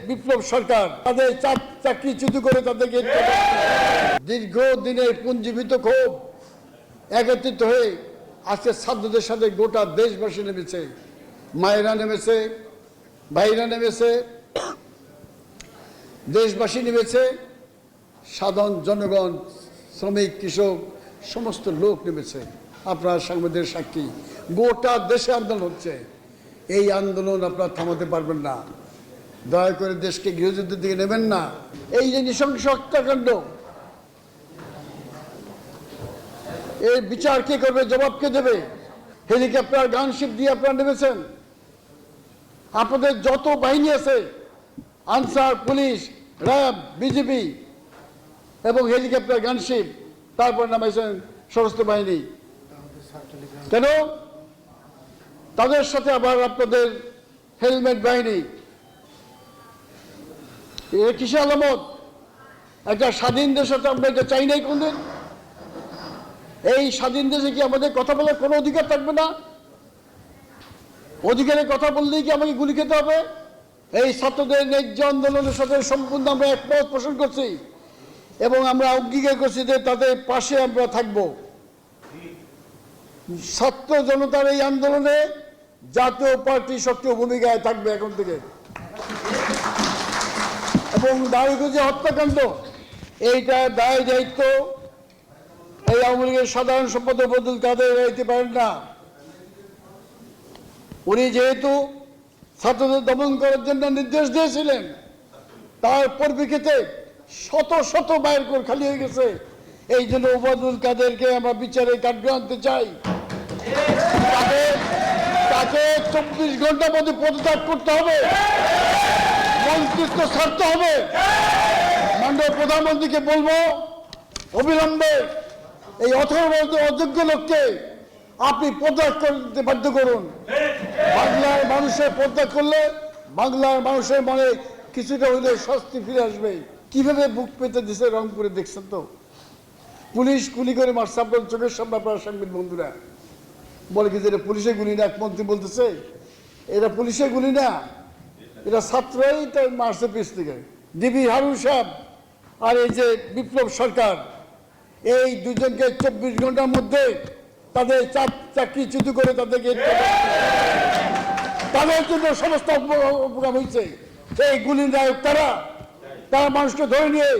বিপ্লব সরকার তাদের চাকরিচ্যুত করে তাদেরকে দীর্ঘদিনের পুঞ্জীভূত ক্ষোভ একত্রিত হয়ে আজকে ছাত্রদের সাথে গোটা দেশবাসী নেমেছে, মায়েরা নেমেছে, ভাইরা নেমেছে, দেশবাসী নেমেছে, সাধারণ জনগণ, শ্রমিক, কৃষক সমস্ত লোক নেমেছে। আপনারা সাংবাদিক সাক্ষী, গোটা দেশে আন্দোলন হচ্ছে। এই আন্দোলন আপনারা থামাতে পারবেন না। দয়া করে দেশকে গৃহযুদ্ধের দিকে নেবেন না। এই যে নৃশংস হত্যাকাণ্ড, এর বিচার কে করবে, জবাব কে দেবে? হেলিকপ্টার, গানশিপ দিয়ে আপনারা নেমেছেন। আপনাদের যত বাহিনী আছে, আনসার, পুলিশ, র্যাব, বিজিবি এবং হেলিকপ্টার, গানশিপ, তারপর নামাইছেন সশস্ত্র বাহিনী। কেন? তাদের সাথে আবার আপনাদের হেলমেট বাহিনী। এর কিসে আলামত? একটা স্বাধীন দেশে তো আমরা এটা চাই নাই কোনদিন। এই স্বাধীন দেশে কি আমাদের কথা বলার কোনো অধিকার থাকবে না? অধিকারের কথা বললেই কি আমাকে গুলি খেতে হবে? এই ছাত্রদের ন্যায্য আন্দোলনের সাথে সম্পূর্ণ আমরা একমত পোষণ করছি এবং আমরা অঙ্গীকার করছি যে তাদের পাশে আমরা থাকব। ছাত্র জনতার এই আন্দোলনে জাতীয় পার্টি সক্রিয় ভূমিকায় থাকবে এখন থেকে। এবং দাড়িগুজি হত্যাকাণ্ড, এইটা দায় দায়িত্ব এই আওয়ামী লীগের সাধারণ সম্পাদক ওবায়দুল কাদের দিতে পারেন না। উনি যেহেতু ছাত্রদের দমন করার জন্য নির্দেশ দিয়েছিলেন, তার পরিপ্রেক্ষিতে শত শত মায়ের কোল খালি হয়ে গেছে। এই জন্য ওবায়দুল কাদেরকে আমরা বিচারে কাঠগড়ায় আনতে চাই। তাকে 24 ঘন্টার মধ্যে পদত্যাগ করতে হবে, মন্ত্রিত্ব ছাড়তে হবে। মাননীয় প্রধানমন্ত্রীকে বলবো, অবিলম্বে এই 18 বছর অযোগ্য লোককে আপনি পদত্যাগ করতে বাধ্য করুন। বাংলার মানুষের পদত্যাগ করলে বাংলার মানুষের মনে কিছুটা হইলে স্বস্তি ফিরে আসবে। কিভাবে বুক পেতে দিছে রংপুরে দেখছেন তো, পুলিশ গুলি করে মারছে আপনার চোখের সামনে। আপনারা সাংবাদিক বন্ধুরা বলে কি যে এটা পুলিশের গুলি না? এক মন্ত্রী বলতেছে এটা পুলিশের গুলি না, এটা ছাত্রই তাই মারছে পিছ থেকে। ডিবি হারুন সাহেব আর এই যে বিপ্লব সরকার, এই দুজনকে 24 ঘন্টার মধ্যে তাদের চাকরিচ্যুত করে তাদেরকে তাদের জন্য সমস্ত উপকার হয়েছে। এই গুলির নায়ক তারা মানুষকে ধরে নিয়ে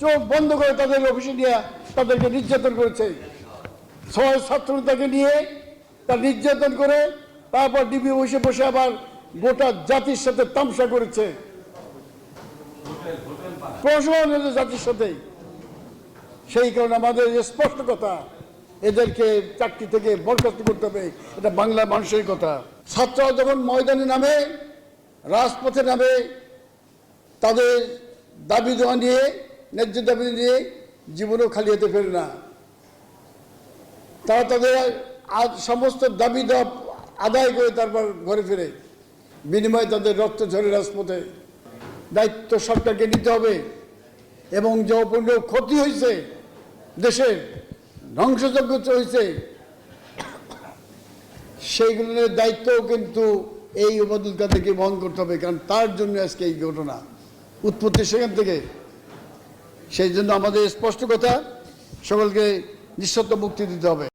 চোখ বন্ধ করে তাদের অফিসে নিয়ে তাদেরকে নির্যাতন করেছে। 6 ছাত্রতাকে নিয়ে তার নির্যাতন করে তারপর ডিবি বসে বসে আবার গোটা জাতির সাথে তামসা করেছে, প্রশাসন জাতির সাথে। সেই কারণে আমাদের স্পষ্ট কথা, এদেরকে চাকরি থেকে বরখাস্ত করতে হবে। এটা বাংলার মানুষের কথা। ছাত্ররা যখন ময়দানে নামে, রাজপথে নামে, তাদের দাবি দেওয়া নিয়ে, ন্যায্য দাবি নিয়ে জীবনও খালি হতে ফেরে না। তারা তাদের সমস্ত দাবি দেওয়া আদায় করে তারপর ঘরে ফেরে, বিনিময়ে তাদের রক্ত ঝরে রাজপথে। দায়িত্ব সরকারকে নিতে হবে এবং যে অপূর্ণ ক্ষতি হয়েছে, দেশের ধ্বংসযজ্ঞ হয়েছে, সেইগুলোর দায়িত্বও কিন্তু এই ওবায়দুল কাদেরকে বহন করতে হবে। কারণ তার জন্য আজকে এই ঘটনা উৎপত্তি সেখান থেকে। সেই জন্য আমাদের স্পষ্ট কথা, সকলকে নিঃশর্ত মুক্তি দিতে হবে।